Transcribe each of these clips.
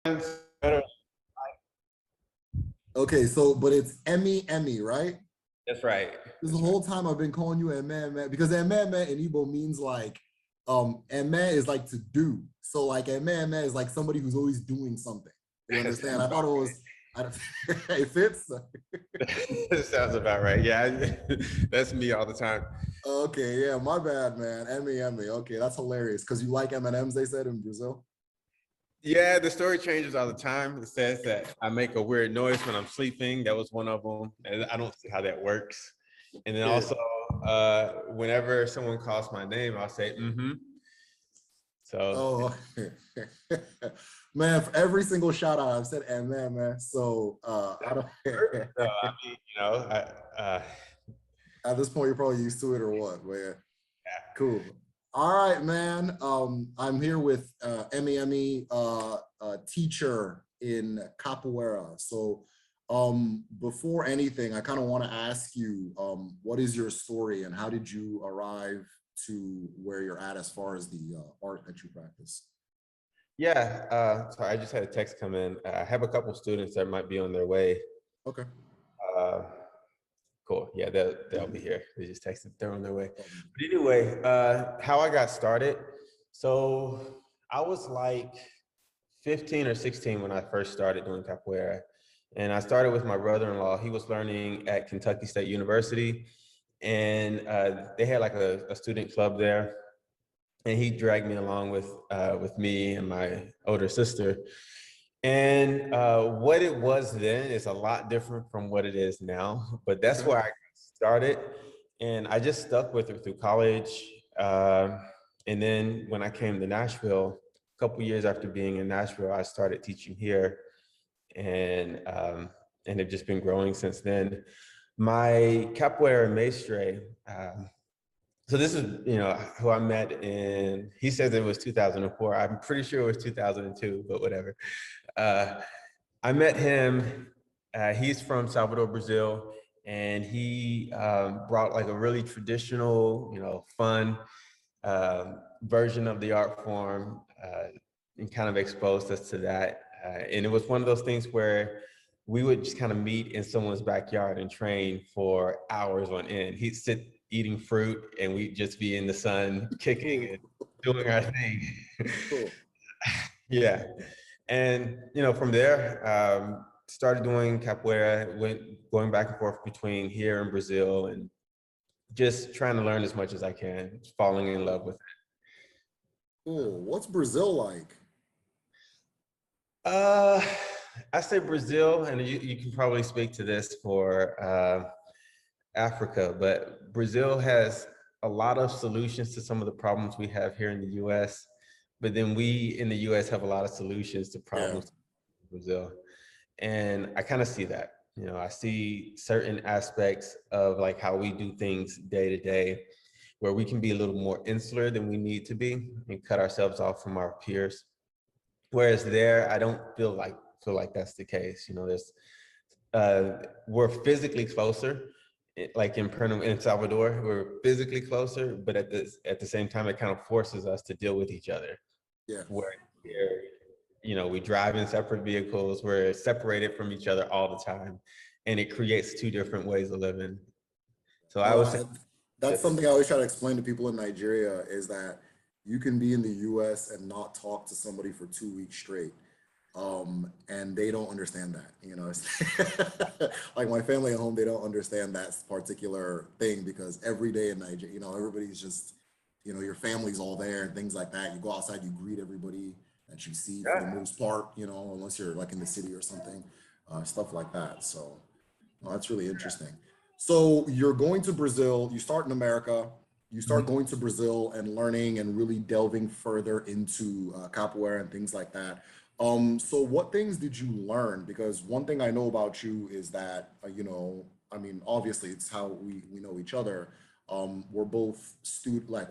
Better. Okay, so but it's Eme Eme, right? That's right. This That's right. whole time I've been calling you Eme Eme because Eme Eme in Igbo means like Eme is like to do. So like Eme Eme is like somebody who's always doing something. You That understand? sounds I about thought it was I don't, it fits. right. That sounds about right. Yeah, that's me all the time. Okay, yeah, my bad, man. Eme Eme. Okay, that's hilarious because you like M&Ms, they said in Brazil. Yeah, the story changes all the time. It says that I make a weird noise when I'm sleeping. That was one of them. And I don't see how that works. And then Yeah. also, whenever someone calls my name, I'll say, mm-hmm. So, Oh, man, for every single shout out, I've said Eme Eme. So I don't I mean, at this point, you're probably used to it or what, but yeah. yeah. Cool. All right, man. I'm here with Eme Eme, teacher in Capoeira. So, before anything, I kind of want to ask you, what is your story and how did you arrive to where you're at as far as the art that you practice? Yeah, sorry, I just had a text come in. I have a couple students that might be on their way. Okay. Uh, Cool. Yeah, they'll be here. They just texted they're on their way. But anyway, how I got started. So I was like 15 or 16 when I first started doing capoeira. And I started with my brother-in-law. He was learning at Kentucky State University. And they had like a student club there. And he dragged me along with me and my older sister. And what it was then is a lot different from what it is now, but that's Okay. where I started. And I just stuck with it through college. And then when I came to Nashville, a couple years after being in Nashville, I started teaching here and have just been growing since then. My Capoeira Maestre, so this is, who I met in, he says it was 2004. I'm pretty sure it was 2002, but whatever. Uh, I met him. He's from Salvador, Brazil, and he brought like a really traditional, fun version of the art form and kind of exposed us to that. And it was one of those things where we would just kind of meet in someone's backyard and train for hours on end. He'd sit eating fruit, and we'd just be in the sun kicking and doing our thing. Cool. Yeah. And from there, started doing capoeira, going back and forth between here and Brazil, and just trying to learn as much as I can, falling in love with it. Cool. What's Brazil like? Uh, I say Brazil, and you can probably speak to this for Africa, but Brazil has a lot of solutions to some of the problems we have here in the US, but then we in the US have a lot of solutions to Yeah. problems in Brazil. And I kind of see that. I see certain aspects of like how we do things day to day, where we can be a little more insular than we need to be and cut ourselves off from our peers. Whereas there, I don't feel like that's the case. We're physically closer, like in Salvador, we're physically closer, but at the same time, it kind of forces us to deal with each other. Yeah. Where here, we drive in separate vehicles, we're separated from each other all the time, and it creates two different ways of living. So I No, would say that's different. something I always try to explain to people in Nigeria is that you can be in the US and not talk to somebody for 2 weeks straight. And they don't understand that, it's like my family at home, they don't understand that particular thing because every day in Nigeria, everybody's just, your family's all there and things like that. You go outside, you greet everybody that you see for the Yeah. most part, unless you're like in the city or something, stuff like that. So well, that's really interesting. So you're going to Brazil, you start in America, you start Mhm. going to Brazil and learning and really delving further into capoeira and things like that. So what things did you learn? Because one thing I know about you is that, I mean, obviously it's how we know each other. We're both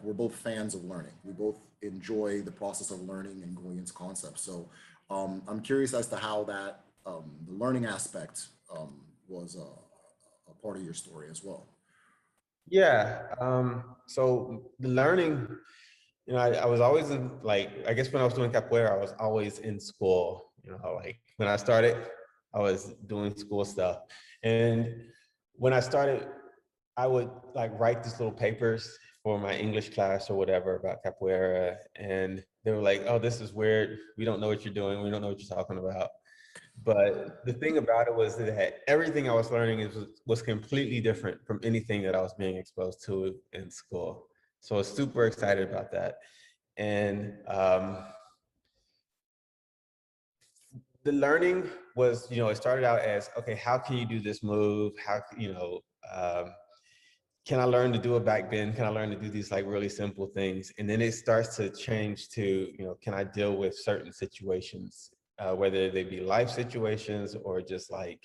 we're both fans of learning. We both enjoy the process of learning and going into concepts. So I'm curious as to how that the learning aspect was a part of your story as well. Yeah. So the learning I was always in, like, I guess when I was doing capoeira, I was always in school. Like when I started, I was doing school stuff. And when I started, I would like write these little papers for my English class or whatever about capoeira. And they were like, oh, this is weird. We don't know what you're doing. We don't know what you're talking about. But the thing about it was that everything I was learning was completely different from anything that I was being exposed to in school. So I was super excited about that. And the learning was, it started out as, okay, how can you do this move? Um, can I learn to do a back bend? Can I learn to do these like really simple things? And then it starts to change to, can I deal with certain situations, whether they be life situations or just like,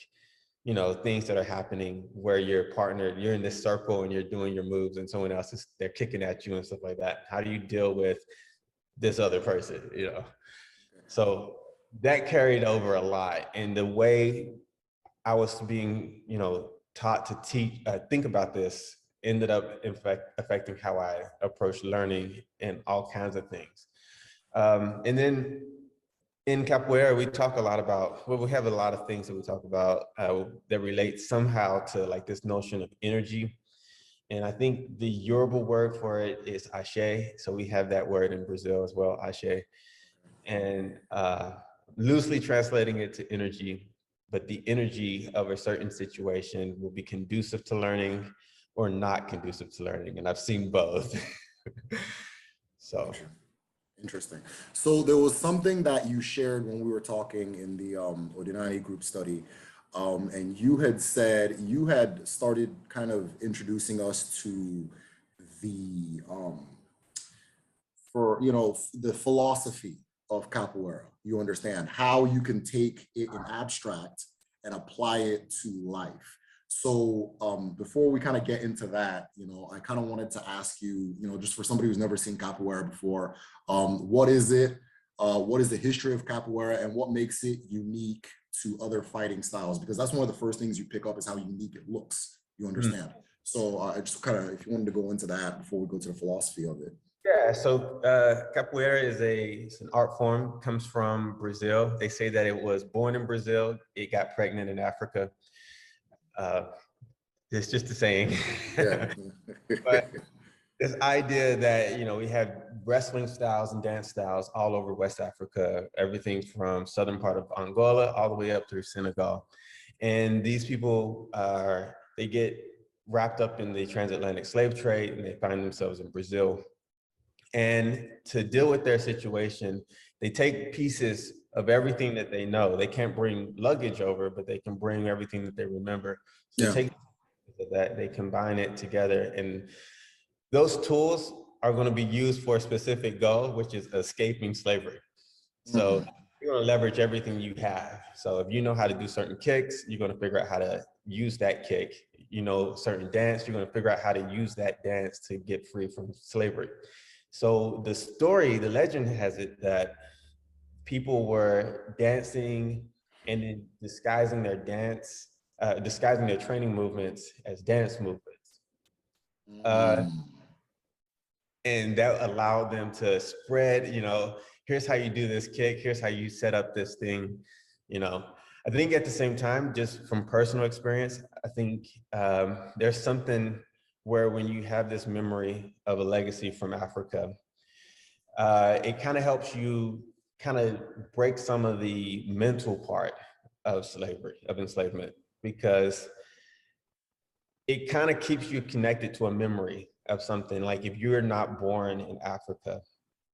things that are happening where you're in this circle and you're doing your moves and someone else they're kicking at you and stuff like that. How do you deal with this other person? So that carried over a lot. And the way I was being, taught to think about this ended up in fact affecting how I approach learning and all kinds of things. And then in capoeira, we talk a lot about, well, we have a lot of things that we talk about that relate somehow to like this notion of energy. And I think the Yoruba word for it is ashe. So we have that word in Brazil as well, ashe. And loosely translating it to energy, but the energy of a certain situation will be conducive to learning or not conducive to learning. And I've seen both. So. Gotcha. Interesting. So there was something that you shared when we were talking in the Ordinary group study, and you had said you had started kind of introducing us to the the philosophy of capoeira. You understand how you can take it in abstract and apply it to life. So before we kind of get into that, I kind of wanted to ask you, just for somebody who's never seen capoeira before, what is it? What is the history of capoeira and what makes it unique to other fighting styles? Because that's one of the first things you pick up is how unique it looks. You understand? So I just kind of, if you wanted to go into that before we go to the philosophy of it. Yeah, so capoeira it's an art form, comes from Brazil. They say that it was born in Brazil, it got pregnant in Africa. It's just a saying. Yeah. But this idea that, we have wrestling styles and dance styles all over West Africa, everything from southern part of Angola all the way up through Senegal. And these people they get wrapped up in the transatlantic slave trade and they find themselves in Brazil. And to deal with their situation, they take pieces of everything that they know. They can't bring luggage over, but they can bring everything that they remember. So they take that, they combine it together. And those tools are going to be used for a specific goal, which is escaping slavery. So you're going to leverage everything you have. So if you know how to do certain kicks, you're going to figure out how to use that kick. Certain dance, you're going to figure out how to use that dance to get free from slavery. So the legend has it that people were dancing and then disguising their training movements as dance movements. And that allowed them to spread, here's how you do this kick, here's how you set up this thing. I think at the same time, just from personal experience, I think there's something where when you have this memory of a legacy from Africa, it kind of helps you kind of break some of the mental part of slavery, of enslavement, because it kind of keeps you connected to a memory of something. Like if you're not born in Africa,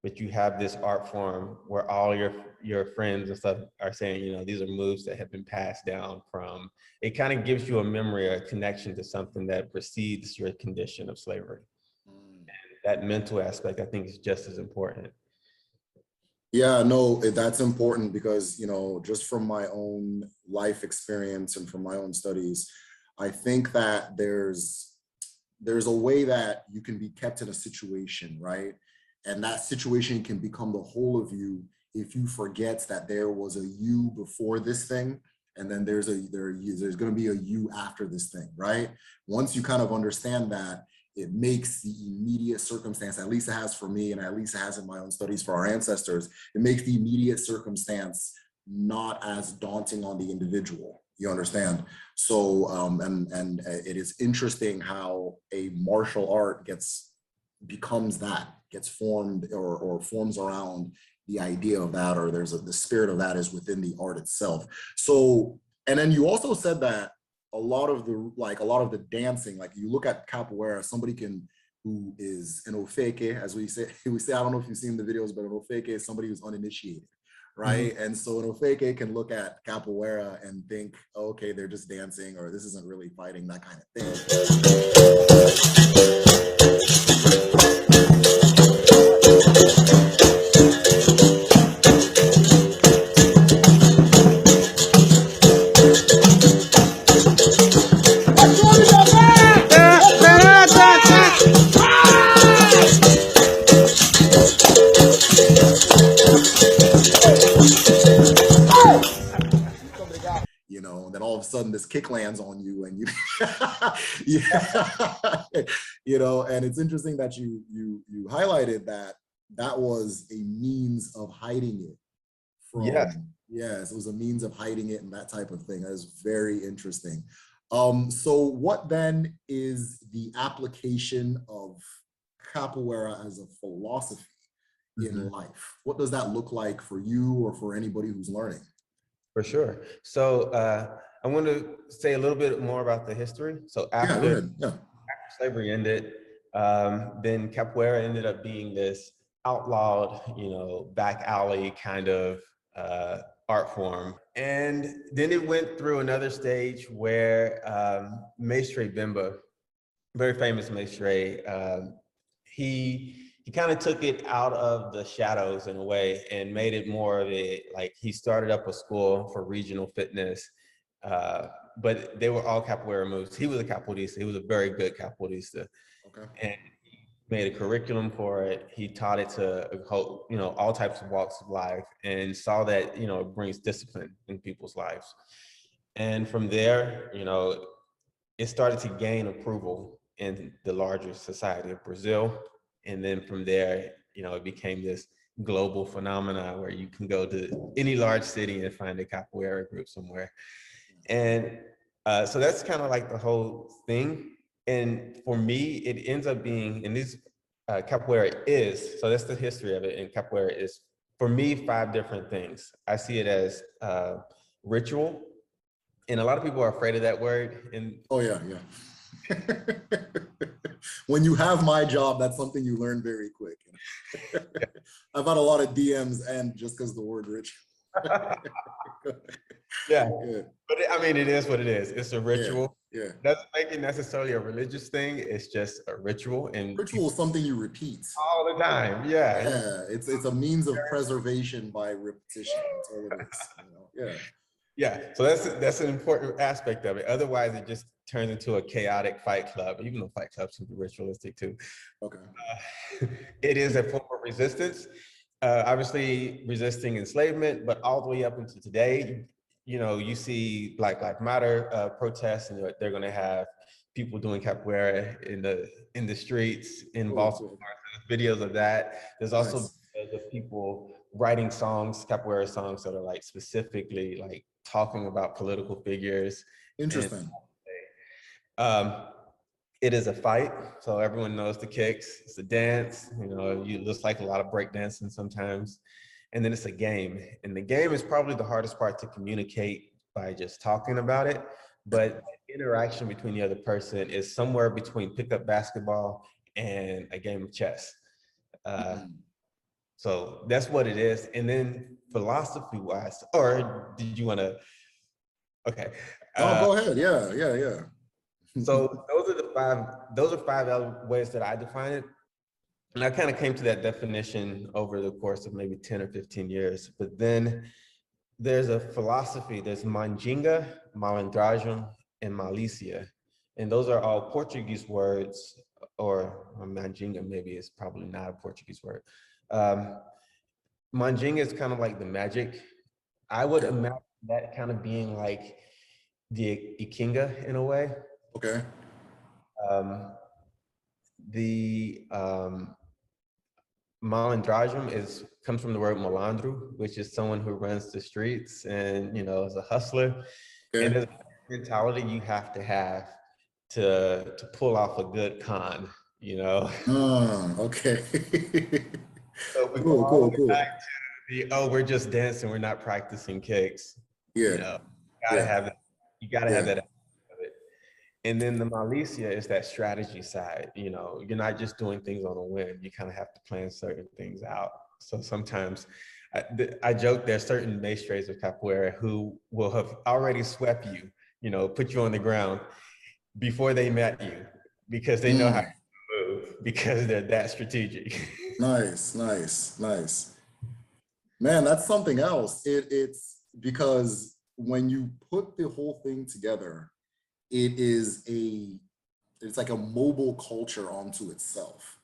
but you have this art form where all your friends and stuff are saying, these are moves that have been passed down from, it kind of gives you a memory or a connection to something that precedes your condition of slavery. And that mental aspect, I think, is just as important. Yeah, no, that's important because, just from my own life experience and from my own studies, I think that there's a way that you can be kept in a situation, right? And that situation can become the whole of you if you forget that there was a you before this thing, and then there's going to be a you after this thing, right? Once you kind of understand that, it makes the immediate circumstance, at least it has for me, and at least it has in my own studies for our ancestors, it makes the immediate circumstance not as daunting on the individual. You understand? So, and it is interesting how a martial art becomes that, gets formed or forms around the idea of that, or the spirit of that is within the art itself. So, and then you also said that a lot of the dancing, like you look at capoeira, somebody who is an ofeke, as we say, I don't know if you've seen the videos, but an ofeke is somebody who's uninitiated, right? And so an ofeke can look at capoeira and think, oh, okay, they're just dancing, or this isn't really fighting, that kind of then all of a sudden this kick lands on you and you yeah. And it's interesting that you highlighted that was a means of hiding it from, yes, it was a means of hiding it and that type of thing. That is very interesting. So what then is the application of capoeira as a philosophy in life? What does that look like for you or for anybody who's learning? For sure. So I want to say a little bit more about the history. So after slavery ended, then capoeira ended up being this outlawed, back alley kind of art form. And then it went through another stage where Maestra Bemba, very famous Maestra, he kind of took it out of the shadows in a way and made it more of he started up a school for regional fitness, but they were all capoeira moves. He was a capoeirista. He was a very good capoeirista. Okay. And he made a curriculum for it. He taught it to, all types of walks of life, and saw that, it brings discipline in people's lives. And from there, it started to gain approval in the larger society of Brazil. And then from there, it became this global phenomena where you can go to any large city and find a capoeira group somewhere. And so that's kind of like the whole thing. And for me, it ends up being, and this capoeira is, so that's the history of it. And capoeira is, for me, 5 different things. I see it as ritual. And a lot of people are afraid of that word. And oh, yeah. When you have my job, that's something you learn very quick. I've had a lot of DMs and just because the word rich. Yeah. But it is what it is. It's a ritual. Yeah. Doesn't make it necessarily a religious thing. It's just a ritual. And ritual is something you repeat all the time. Yeah. Yeah. It's a means of preservation by repetition. That's all it is. Yeah. Yeah, so that's an important aspect of it. Otherwise, it just turns into a chaotic fight club, even though fight clubs can be ritualistic too. Okay. It is a form of resistance, obviously resisting enslavement, but all the way up into today, you see Black Lives Matter protests, and they're going to have people doing capoeira in the streets in Baltimore. Videos of that. There's also the people writing songs, capoeira songs that are specifically talking about political figures. Interesting. And, it is a fight, so everyone knows the kicks. It's a dance. You just like a lot of breakdancing sometimes, and then it's a game. And the game is probably the hardest part to communicate by just talking about it. But the interaction between the other person is somewhere between pickup basketball and a game of chess. So that's what it is. And then philosophy-wise, or did you want to? Okay. Go ahead. Yeah. So those are 5 ways that I define it. And I kind of came to that definition over the course of maybe 10 or 15 years. But then there's a philosophy, there's Mandinga, Malandragem, and Malícia. And those are all Portuguese words, or Mandinga maybe is probably not a Portuguese word. Mandinga is kind of like the magic. I would imagine that kind of being like the Ikinga in a way. Okay. The malandragem comes from the word malandro, which is someone who runs the streets and, you know, is a hustler. And Okay. there's a mentality you have to pull off a good con, you know. Okay. So we go Cool, all the cool, way back cool. to the, oh, we're just dancing, we're not practicing kicks. You Yeah, know, gotta yeah, have it, you gotta have yeah. that of it. And then the malicia is that strategy side. You know, you're not just doing things on a whim. You kind of have to plan certain things out. So sometimes I joke there's certain maestres of capoeira who will have already swept you, you know, put you on the ground before they met you because they know how Mm, to move because they're that strategic. nice, nice, nice. Man, that's something else. It's because when you put the whole thing together, it is it's like a mobile culture onto itself,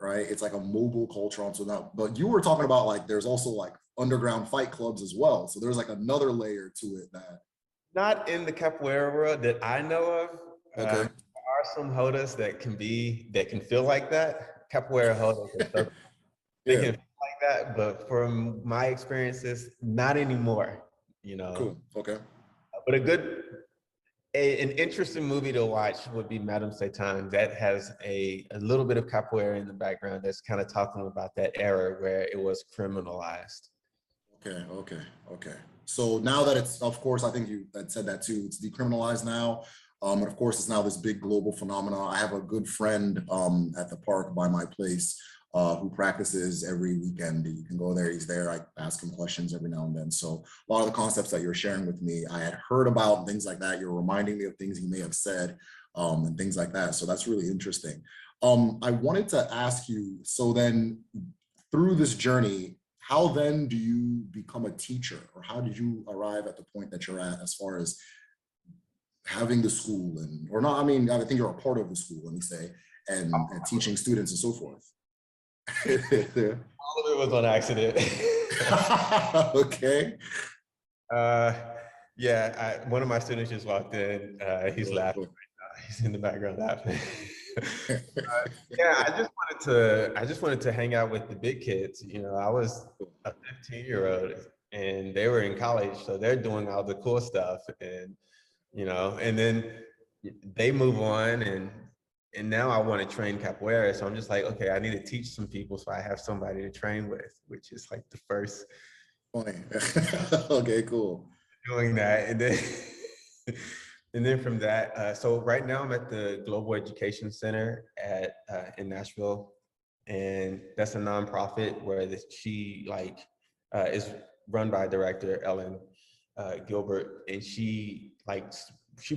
right? It's like a mobile culture onto that. But you were talking about like there's also like underground fight clubs as well. So there's like another layer to it that Not in the capoeira world that I know of. okay. There are some hodas that can feel like that. Capoeira hodas and circles, they Yeah, can feel like that, but from my experiences, not anymore. You know, cool. Okay. but an interesting movie to watch would be Madame Satan. That has a little bit of capoeira in the background. That's kind of talking about that era where it was criminalized. Okay, okay, okay. So now that it's, of course, I think you had said that too, it's decriminalized now. And of course, it's now this big global phenomenon. I have a good friend at the park by my place who practices every weekend. You can go there, he's there. I ask him questions every now and then. So a lot of the concepts that you're sharing with me, I had heard about and things like that. You're reminding me of things he may have said and things like that. So that's really interesting. I wanted to ask you, so then through this journey, how then do you become a teacher, or how did you arrive at the point that you're at as far as having the school and, or not, I mean, I think you're a part of the school, let me say, and teaching students and so forth. All of it was on accident. Okay. uh, yeah, one of my students just walked in. He's Cool, laughing cool. right now. He's in the background laughing. Yeah, I just wanted to hang out with the big kids. You know, I was a 15-year-old and they were in college, so they're doing all the cool stuff. And, you know, and then they move on and now I want to train capoeira. So I'm just like, okay, I need to teach some people so I have somebody to train with, which is like the first Funny. Okay, cool. doing that. And then and then from that, so right now I'm at the Global Education Center in Nashville, and that's a nonprofit where she is run by director Ellen Gilbert, and she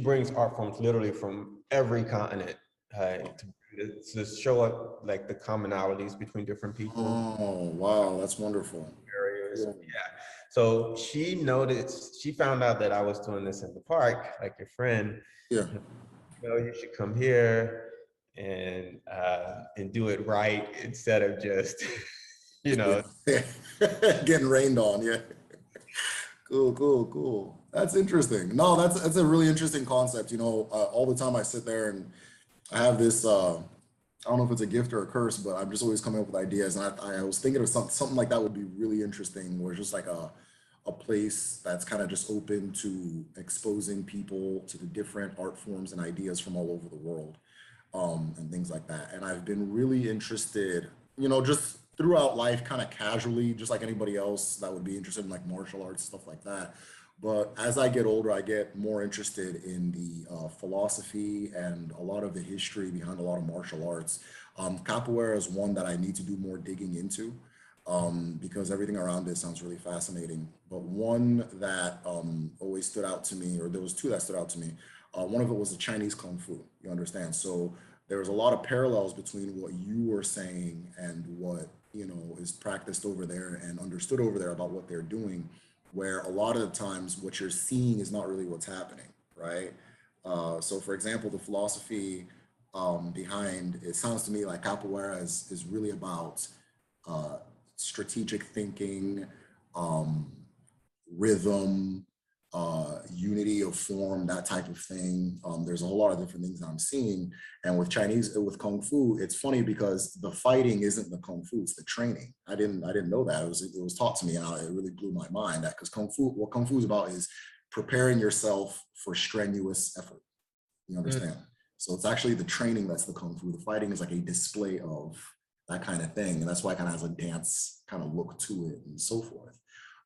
brings art forms literally from every continent to show up like the commonalities between different people Oh, wow, that's wonderful. barriers. Cool. Yeah. So she found out that I was doing this in the park, like your friend. Yeah. You know, you should come here and do it right instead of just, you know. Yeah. Getting rained on, yeah. Cool, cool, cool. That's interesting. No, that's a really interesting concept. You know, all the time I sit there and I have this. I don't know if it's a gift or a curse, but I'm just always coming up with ideas. And I was thinking of something like that would be really interesting, where it's just like a place that's kind of just open to exposing people to the different art forms and ideas from all over the world, and things like that. And I've been really interested, you know, just throughout life, kind of casually, just like anybody else that would be interested in like martial arts, stuff like that. But as I get older, I get more interested in the philosophy and a lot of the history behind a lot of martial arts. Capoeira is one that I need to do more digging into because everything around it sounds really fascinating. But one that always stood out to me, or there was two that stood out to me. One of it was the Chinese Kung Fu, you understand? So there was a lot of parallels between what you were saying and what, you know, is practiced over there and understood over there about what they're doing, where a lot of the times what you're seeing is not really what's happening, right? So for example, the philosophy behind it sounds to me like capoeira is really about uh, strategic thinking, um, rhythm, unity of form, that type of thing. There's a whole lot of different things that I'm seeing. And with with Kung Fu, it's funny because the fighting isn't the Kung Fu, it's the training. I didn't know that. It was taught to me, and it really blew my mind, that because what Kung Fu is about is preparing yourself for strenuous effort. You understand? So it's actually the training that's the Kung Fu. The fighting is like a display of that kind of thing. And that's why it kind of has a dance kind of look to it and so forth.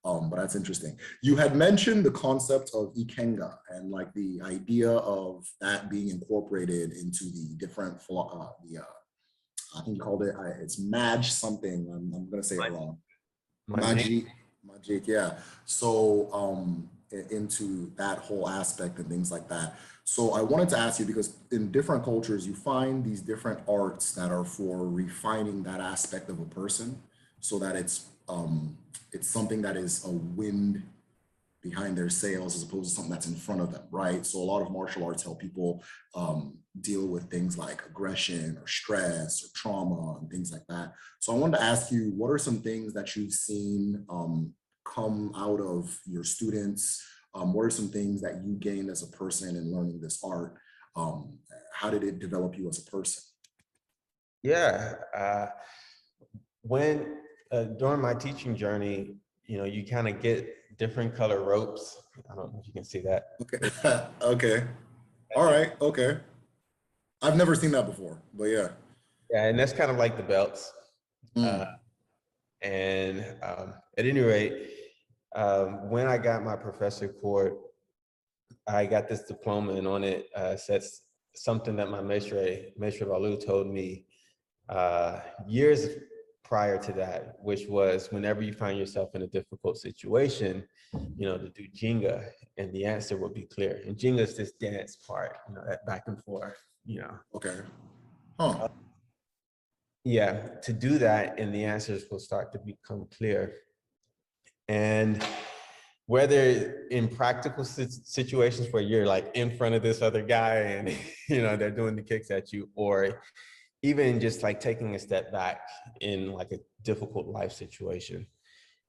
But that's interesting. You had mentioned the concept of ikenga and like the idea of that being incorporated into the different, I think you called it, it's Maj something. I'm going to say it wrong. Magic, yeah. So into that whole aspect and things like that. So I wanted to ask you, because in different cultures, you find these different arts that are for refining that aspect of a person so that it's something that is a wind behind their sails as opposed to something that's in front of them, right? So a lot of martial arts help people deal with things like aggression or stress or trauma and things like that. So I wanted to ask you, what are some things that you've seen come out of your students? What are some things that you gained as a person in learning this art? How did it develop you as a person? Yeah, when during my teaching journey, you kind of get different color ropes. I don't know if you can see that. Okay. Okay. All right. Okay. I've never seen that before, but yeah. Yeah, and that's kind of like the belts. Mm. And at any rate, when I got my professor cord, I got this diploma, and on it says something that my Maestre Balu told me years prior to that, which was whenever you find yourself in a difficult situation, to do Jenga, and the answer will be clear. And Jenga is this dance part, that back and forth. Okay. Huh. Yeah, to do that, and the answers will start to become clear. And whether in practical situations where you're like in front of this other guy and they're doing the kicks at you, or even just like taking a step back in like a difficult life situation.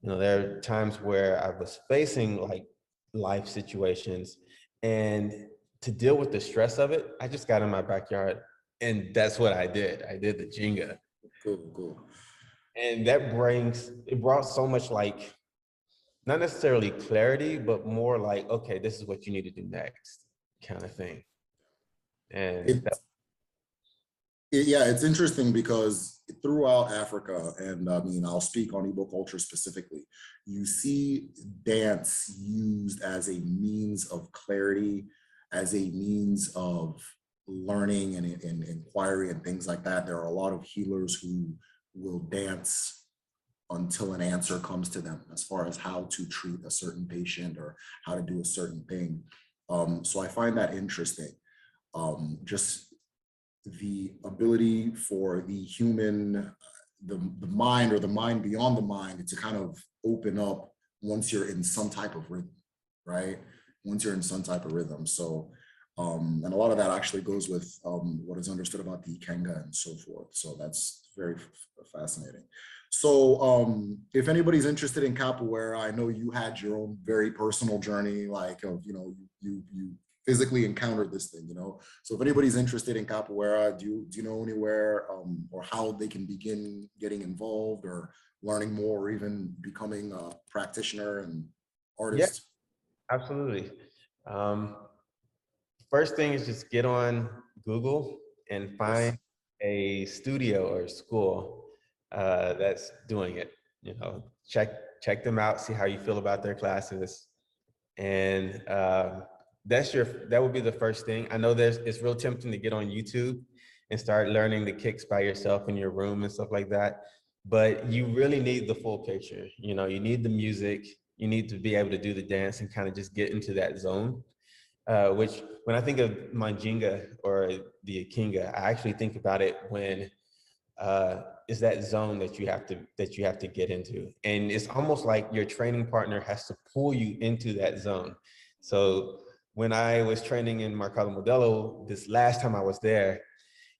There are times where I was facing like life situations, and to deal with the stress of it, I just got in my backyard, and that's what I did. I did the Jenga. Cool. And it brought so much, like, not necessarily clarity, but more like, okay, this is what you need to do next kind of thing. And yeah, it's interesting because throughout Africa, and I mean, I'll speak on Igbo culture specifically, you see dance used as a means of clarity, as a means of learning and inquiry and things like that. There are a lot of healers who will dance until an answer comes to them as far as how to treat a certain patient or how to do a certain thing. So I find that interesting. Just the ability for the human, the mind, or the mind beyond the mind, to kind of open up once you're in some type of rhythm, right? Once you're in some type of rhythm. So, and a lot of that actually goes with what is understood about the Ikenga and so forth. So that's very fascinating. So if anybody's interested in Capoeira, I know you had your own very personal journey, like of, you physically encountered this thing, So if anybody's interested in Capoeira, do you know anywhere or how they can begin getting involved or learning more, or even becoming a practitioner and artist? Yeah, absolutely. First thing is just get on Google and find a studio or school that's doing it. Check them out, see how you feel about their classes, and that would be the first thing. I know it's real tempting to get on YouTube and start learning the kicks by yourself in your room and stuff like that, but you really need the full picture. You need the music, you need to be able to do the dance and kind of just get into that zone. Which, when I think of Manjinga or the Akinga, I actually think about it when is that zone that you have to get into, and it's almost like your training partner has to pull you into that zone. So when I was training in Mercado Modelo, this last time I was there,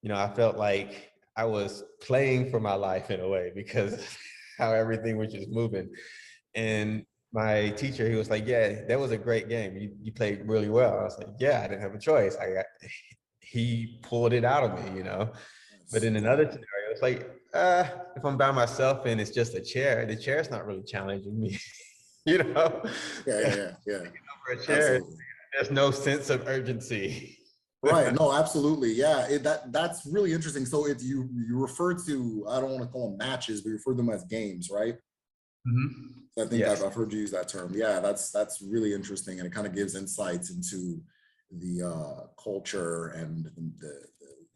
I felt like I was playing for my life in a way, because how everything was just moving. And my teacher, he was like, yeah, that was a great game. You played really well. I was like, yeah, I didn't have a choice. He pulled it out of me, you know. But Nice. in another scenario, it's like, if I'm by myself and it's just a chair, the chair's not really challenging me, you know. Yeah, yeah, yeah, yeah. For a chair, Absolutely. there's no sense of urgency. Right. No, absolutely. Yeah. That's really interesting. So if you refer to, I don't want to call them matches, but you refer to them as games, right? Mhm. So I think Yes. I've heard you use that term. Yeah, that's really interesting, and it kind of gives insights into the culture and the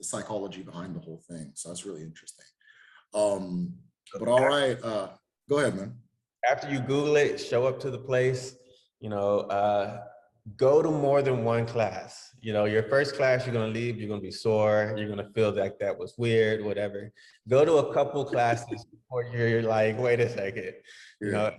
psychology behind the whole thing. So that's really interesting. Um, but all right, go ahead, man. After you Google it, show up to the place, you know, go to more than one class. You know, your first class, you're going to leave, you're going to be sore, you're going to feel like that was weird, whatever. Go to a couple classes before you're like, wait a second, you Yeah. know.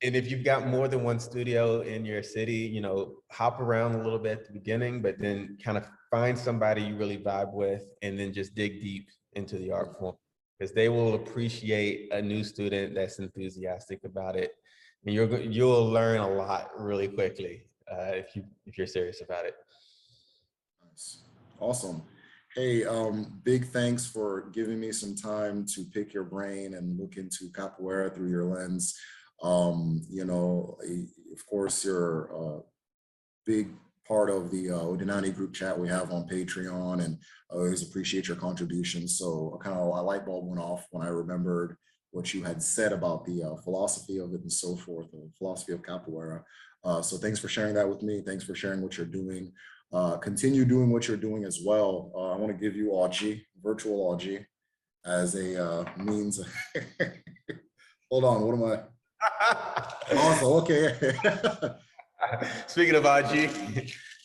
And if you've got more than one studio in your city, you know, hop around a little bit at the beginning, but then kind of find somebody you really vibe with and then just dig deep into the art form, because they will appreciate a new student that's enthusiastic about it. And you'll learn a lot really quickly if you're serious about it. Nice. Awesome. Hey, big thanks for giving me some time to pick your brain and look into capoeira through your lens. You know, of course, you're a big part of the Udinani group chat we have on Patreon, and I always appreciate your contributions. So kind of a light bulb went off when I remembered what you had said about the philosophy of it and so forth, the philosophy of capoeira. So thanks for sharing that with me. Thanks for sharing what you're doing. Continue doing what you're doing as well. I want to give you Aji, virtual Aji, as a means. Hold on, what am I? Awesome. Okay. Speaking of IG,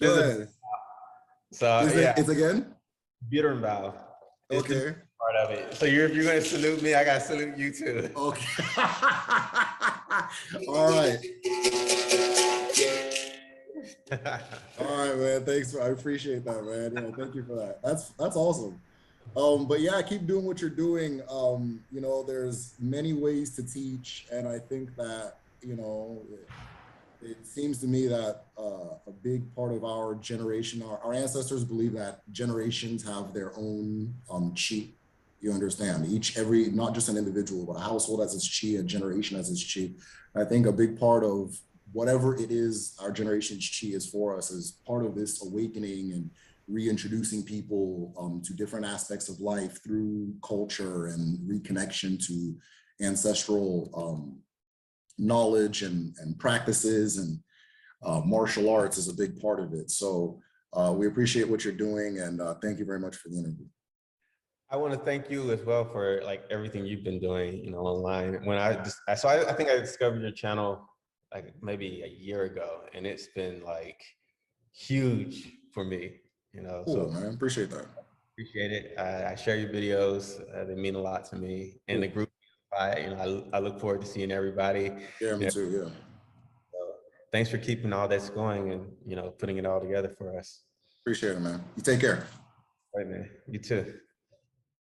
Go there's a ahead. so Is yeah, it? It's again. Bitterbow is the Okay. part of it. So if you're going to salute me, I got to salute you too. Okay. All right. All right, man. Thanks. I appreciate that, man. Yeah, thank you for that. That's awesome. But yeah, keep doing what you're doing. You know, there's many ways to teach, and I think that, you know, it seems to me that a big part of our generation, our ancestors believe that generations have their own chi. You understand? Not just an individual, but a household has its chi, a generation has its chi. I think a big part of whatever it is our generation's chi is for us is part of this awakening and reintroducing people to different aspects of life through culture and reconnection to ancestral knowledge and practices, and martial arts is a big part of it. So we appreciate what you're doing, and thank you very much for the interview. I want to thank you as well for like everything you've been doing, you know, online. I think I discovered your channel like maybe a year ago, and it's been like huge for me, you know. Cool, So man. Appreciate that. appreciate it. I share your videos; they mean a lot to me. And the Cool. group, you know, I look forward to seeing everybody. Yeah, You me know, too. Yeah. so thanks for keeping all this going and you know putting it all together for us. Appreciate it, man. You take care. Right, man. You too.